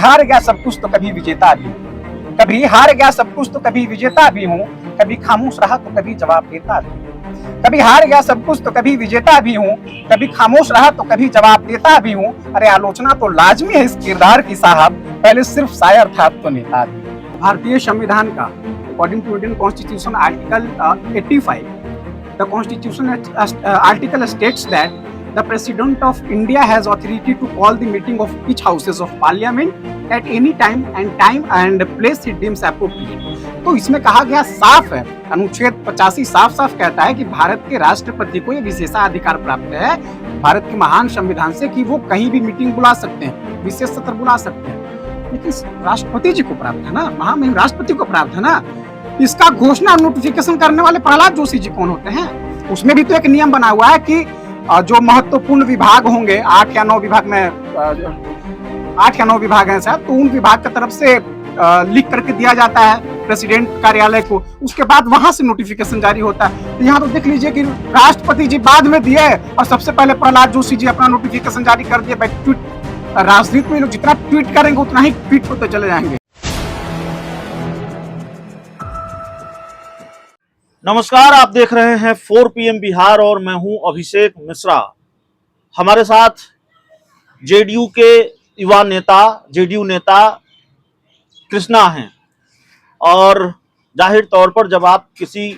हार गया सब कुछ तो कभी विजेता भी हूँ, कभी हार गया सब कुछ तो कभी विजेता भी हूँ, कभी खामोश रहा तो कभी जवाब देता भी हूँ। कभी हार गया सब कुछ तो कभी विजेता भी हूँ, कभी खामोश रहा तो कभी जवाब देता भी हूँ। अरे आलोचना तो लाजमी है इस किरदार की साहब, पहले सिर्फ शायर था अब तो नेता भी। भारतीय संविधान का according to Indian constitution article 85, the constitution article states that the President of India has authority to call the meeting of each houses of parliament at any time and place it deems appropriate। तो इसमें कहा गया साफ है, अनुच्छेद 85 साफ साफ कहता है कि भारत के राष्ट्रपति को ये विशेषाधिकार प्राप्त है भारत के महान संविधान से कि वो कहीं भी मीटिंग बुला सकते हैं, विशेष सत्र बुला सकते हैं, लेकिन राष्ट्रपति जी को प्राप्त है ना, महामहिम राष्ट्रपति को प्राप्त है ना। इसका घोषणा नोटिफिकेशन करने वाले प्रहलाद जोशी जी कौन होते हैं? उसमें भी तो एक नियम बना हुआ है कि जो महत्वपूर्ण विभाग होंगे 8 या 9 विभाग में 8 या 9 विभाग हैं शायद, तो उन विभाग की तरफ से लिख करके दिया जाता है प्रेसिडेंट कार्यालय को, उसके बाद वहां से नोटिफिकेशन जारी होता है। तो यहाँ तो देख लीजिए कि राष्ट्रपति जी बाद में दिए और सबसे पहले प्रहलाद जोशी जी अपना नोटिफिकेशन जारी कर दिए। ट्वीट राजनीति में लोग जितना ट्वीट करेंगे उतना ही ट्वीट होते चले जाएंगे। नमस्कार, आप देख रहे हैं 4 PM बिहार और मैं हूं अभिषेक मिश्रा। हमारे साथ जेडीयू के युवा नेता, जेडीयू नेता कृष्णा हैं और जाहिर तौर पर जब आप किसी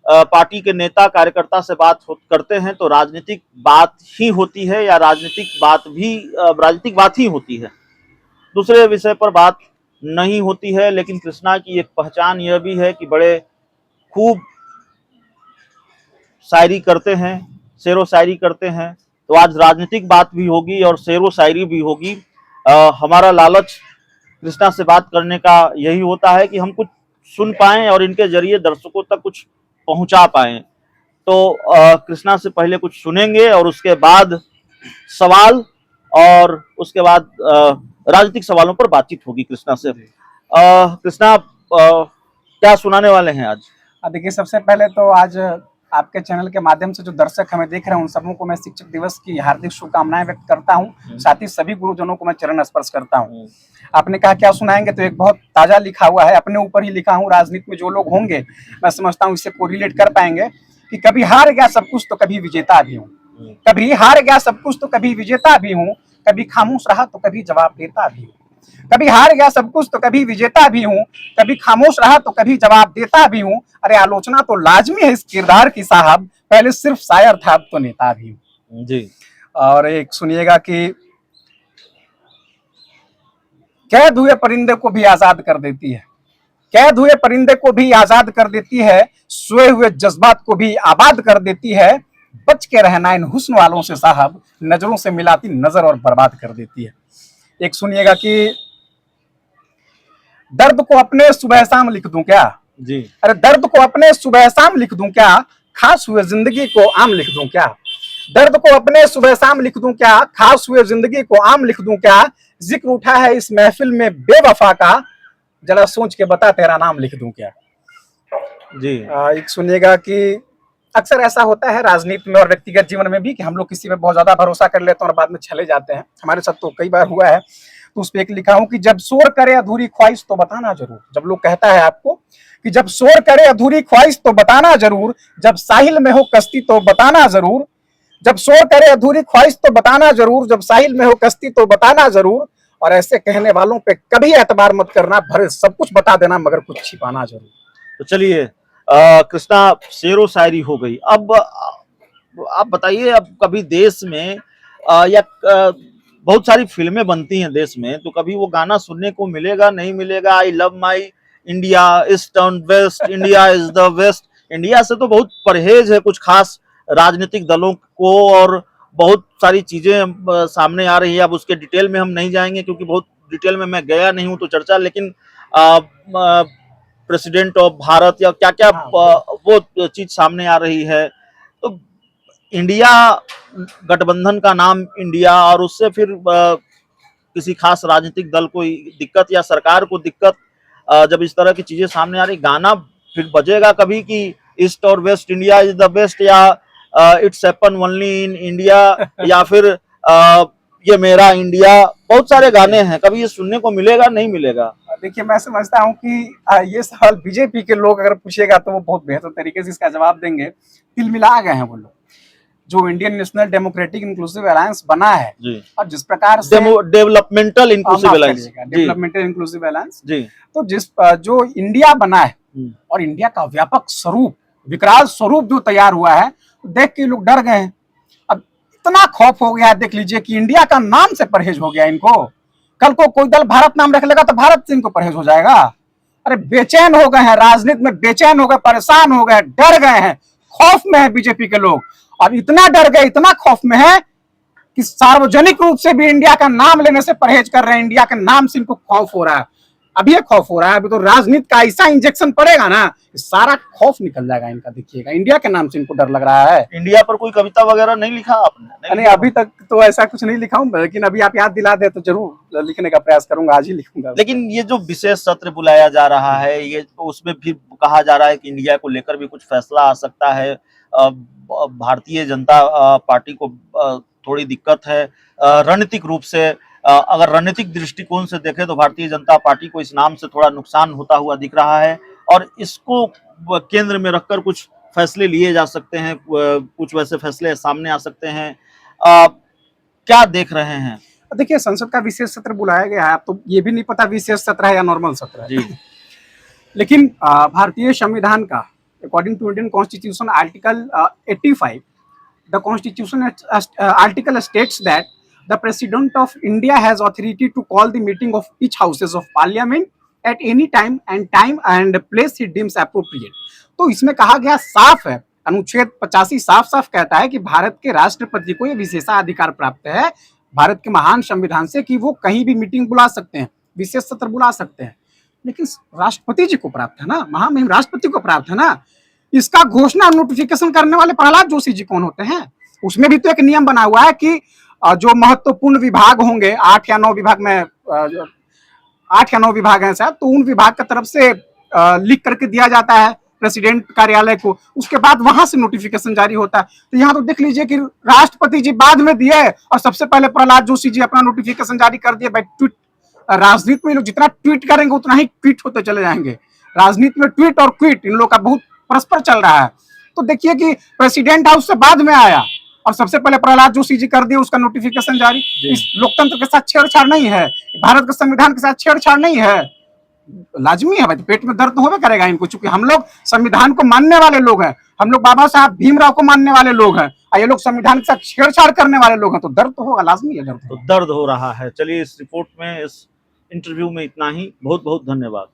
पार्टी के नेता कार्यकर्ता से बात करते हैं तो राजनीतिक बात ही होती है या राजनीतिक बात ही होती है, दूसरे विषय पर बात नहीं होती है। लेकिन कृष्णा की एक पहचान यह भी है कि बड़े खूब शायरी करते हैं, शेरो शायरी करते हैं, तो आज राजनीतिक बात भी होगी और शेरो शायरी भी होगी। हमारा लालच कृष्णा से बात करने का यही होता है कि हम कुछ सुन पाएं और इनके जरिए दर्शकों तक कुछ पहुंचा पाएं। तो कृष्णा से पहले कुछ सुनेंगे और उसके बाद सवाल और उसके बाद राजनीतिक सवालों पर बातचीत होगी कृष्णा से। कृष्णा, क्या सुनाने वाले हैं आज? देखिए, सबसे पहले तो आज आपके चैनल के माध्यम से जो दर्शक हमें देख रहे हैं उन सबों को मैं शिक्षक दिवस की हार्दिक शुभकामनाएं व्यक्त करता हूं। साथ ही सभी गुरुजनों को मैं चरण स्पर्श करता हूं। आपने कहा क्या सुनाएंगे, तो एक बहुत ताजा लिखा हुआ है, अपने ऊपर ही लिखा हूं। राजनीति में जो लोग होंगे मैं समझता हूं इससे कोरिलेट कर पाएंगे कि कभी हार गया सब कुछ तो कभी विजेता भी हूँ, कभी हार गया सब कुछ तो कभी विजेता भी हूँ, कभी खामोश रहा तो कभी जवाब देता भी हूँ। कभी हार गया सब कुछ तो कभी विजेता भी हूँ, कभी खामोश रहा तो कभी जवाब देता भी हूँ। अरे आलोचना तो लाजमी है इस किरदार की साहब, पहले सिर्फ शायर था अब तो नेता भी हूँ जी। और एक सुनिएगा कि कैद हुए परिंदे को भी आजाद कर देती है, कैद हुए परिंदे को भी आजाद कर देती है, सोए हुए जज्बात को भी आबाद कर देती है। बच के रहना इन हुस्न वालों से साहब, नजरों से मिलाती नजर और बर्बाद कर देती है। एक सुनिएगा कि दर्द को अपने सुबह शाम लिख दूं क्या जी। अरे दर्द को अपने सुबह शाम लिख दूं क्या, खास हुए जिंदगी को आम लिख दूं क्या। दर्द को अपने सुबह शाम लिख दूं क्या, खास हुए जिंदगी को आम लिख दूं क्या। जिक्र उठा है इस महफिल में बेवफा का, जरा सोच के बता तेरा नाम लिख दूं क्या। जी। एक सुनिएगा कि अक्सर ऐसा होता है राजनीति में और व्यक्तिगत जीवन में भी कि हम लोग किसी पे बहुत ज्यादा भरोसा कर लेते हैं और बाद में चले जाते हैं। हमारे साथ तो कई बार हुआ है। तो उस पर एक लिखा हूं कि जब शोर करे अधूरी ख्वाहिश तो बताना जरूर। जब लोग कहता है आपको कि जब शोर करे अधूरी ख्वाहिश तो बताना जरूर, जब साहिल में हो कश्ती तो बताना जरूर। जब शोर करे अधूरी ख्वाहिश तो बताना जरूर, जब साहिल में हो कश्ती तो बताना जरूर। और ऐसे कहने वालों पे कभी एतबार मत करना, भरे सब कुछ बता देना मगर कुछ छिपाना जरूर। तो चलिए, कृष्णा शेरो शायरी हो गई। अब आप बताइए, अब कभी देश में या बहुत सारी फिल्में बनती हैं देश में, तो कभी वो गाना सुनने को मिलेगा नहीं मिलेगा, I love my India, east and west, India is the best. India से तो बहुत परहेज है कुछ खास राजनीतिक दलों को और बहुत सारी चीजें सामने आ रही है। अब उसके डिटेल में हम नहीं जाएंगे क्योंकि बहुत डिटेल में मैं गया नहीं हूं तो चर्चा, लेकिन प्रेसिडेंट ऑफ भारत या क्या क्या वो चीज सामने आ रही है। तो इंडिया गठबंधन का नाम इंडिया, और उससे फिर किसी खास राजनीतिक दल को दिक्कत या सरकार को दिक्कत, जब इस तरह की चीजें सामने आ रही, गाना फिर बजेगा कभी कि ईस्ट और west, India is the best, या it's happen only in India, या फिर ये मेरा इंडिया, बहुत सारे गाने हैं, कभी ये सुनने को मिलेगा नहीं मिलेगा? देखिए, मैं समझता हूँ कि ये सवाल बीजेपी के लोग अगर पूछेगा तो वो बहुत बेहतर तरीके से इसका जवाब देंगे। तिलमिला गए हैं वो लोग। जो Indian National Democratic Inclusive Alliance बना है जी, और जिस प्रकार से Developmental Inclusive Alliance, Developmental Inclusive Alliance, जी, तो जो इंडिया बना है और इंडिया का व्यापक स्वरूप, विकराल स्वरूप जो तैयार हुआ है, देख के लोग डर गए हैं। अब इतना खौफ हो गया है, देख लीजिए कि इंडिया का नाम से परहेज हो गया इनको। कल को कोई दल भारत नाम रख लेगा तो भारत से इनको परहेज हो जाएगा। अरे बेचैन हो गए हैं, राजनीति में बेचैन हो गए, परेशान हो गए, डर गए हैं, खौफ में है बीजेपी के लोग। और इतना डर गए, इतना खौफ में है कि सार्वजनिक रूप से भी इंडिया का नाम लेने से परहेज कर रहे हैं। इंडिया के नाम से इनको खौफ हो रहा है। अभी ये खौफ हो रहा है, अभी तो राजनीति का ऐसा इंजेक्शन पड़ेगा ना, सारा खौफ निकल जाएगा इनका। देखिएगा, इंडिया के नाम से इनको डर लग रहा है। इंडिया पर कोई कविता वगैरह नहीं लिखा आपने? नहीं, अभी तक तो ऐसा कुछ नहीं लिखा हूं, लेकिन अभी आप याद दिला दे तो जरूर लिखने का प्रयास करूंगा, आज ही लिखूंगा। लेकिन ये जो विशेष सत्र बुलाया जा रहा है, ये तो उसमें फिर कहा जा रहा है कि इंडिया को लेकर भी कुछ फैसला आ सकता है। भारतीय जनता पार्टी को थोड़ी दिक्कत है रणनीतिक रूप से। अगर रणनीतिक दृष्टिकोण से देखें तो भारतीय जनता पार्टी को इस नाम से थोड़ा नुकसान होता हुआ दिख रहा है और इसको केंद्र में रखकर कुछ फैसले लिए जा सकते हैं, कुछ वैसे फैसले सामने आ सकते हैं। क्या देख रहे हैं? देखिए, संसद का विशेष सत्र बुलाया गया है। अब तो ये भी नहीं पता विशेष सत्र है या नॉर्मल सत्र है जी। लेकिन भारतीय संविधान का according to Indian constitution article 85, the constitution article states that the president of India has authority to call the meeting of each houses of parliament at any time and place he deems appropriate। तो इसमें कहा गया साफ है, अनुच्छेद 85 साफ साफ कहता है कि भारत के राष्ट्रपति को यह विशेषाधिकार प्राप्त है भारत के महान संविधान से कि वो कहीं भी मीटिंग बुला सकते हैं, विशेष सत्र बुला सकते हैं। लेकिन राष्ट्रपति जी को प्राप्त है ना, महामहिम राष्ट्रपति को प्राप्त है ना। इसका घोषणा नोटिफिकेशन करने वाले प्रहलाद जोशी जी कौन होते हैं? उसमें भी तो एक नियम बना हुआ है कि जो महत्वपूर्ण विभाग होंगे, 8 या 9 विभाग में 8 या 9 विभाग हैं शायद, तो उन विभाग की तरफ से लिख करके दिया जाता है प्रेसिडेंट कार्यालय को, उसके बाद वहां से नोटिफिकेशन जारी होता है। तो यहाँ तो देख लीजिए कि राष्ट्रपति जी बाद में दिए और सबसे पहले प्रहलाद जोशी जी अपना नोटिफिकेशन जारी कर दिए। भाई, ट्वीट राजनीति में लोग जितना ट्वीट करेंगे उतना ही ट्वीट होते चले जाएंगे। राजनीति में ट्वीट और क्विट इन लोग का बहुत परस्पर चल रहा है। तो देखिए कि प्रेसिडेंट हाउस से बाद में आया और सबसे पहले प्रहलाद जोशी जी कर दिए उसका नोटिफिकेशन जारी। इस लोकतंत्र के साथ छेड़छाड़ नहीं है, भारत के संविधान के साथ छेड़छाड़ नहीं है। लाजमी है भाई, तो पेट में दर्द होवे करेगा इनको, चूंकि हम लोग संविधान को मानने वाले लोग हैं, हम लोग बाबा साहब भीमराव को मानने वाले लोग हैं, और ये लोग संविधान के साथ छेड़छाड़ करने वाले लोग हैं, तो दर्द तो होगा, लाजमी है दर्द। तो दर्द हो रहा है। चलिए, इस रिपोर्ट में, इस इंटरव्यू में इतना ही। बहुत बहुत धन्यवाद।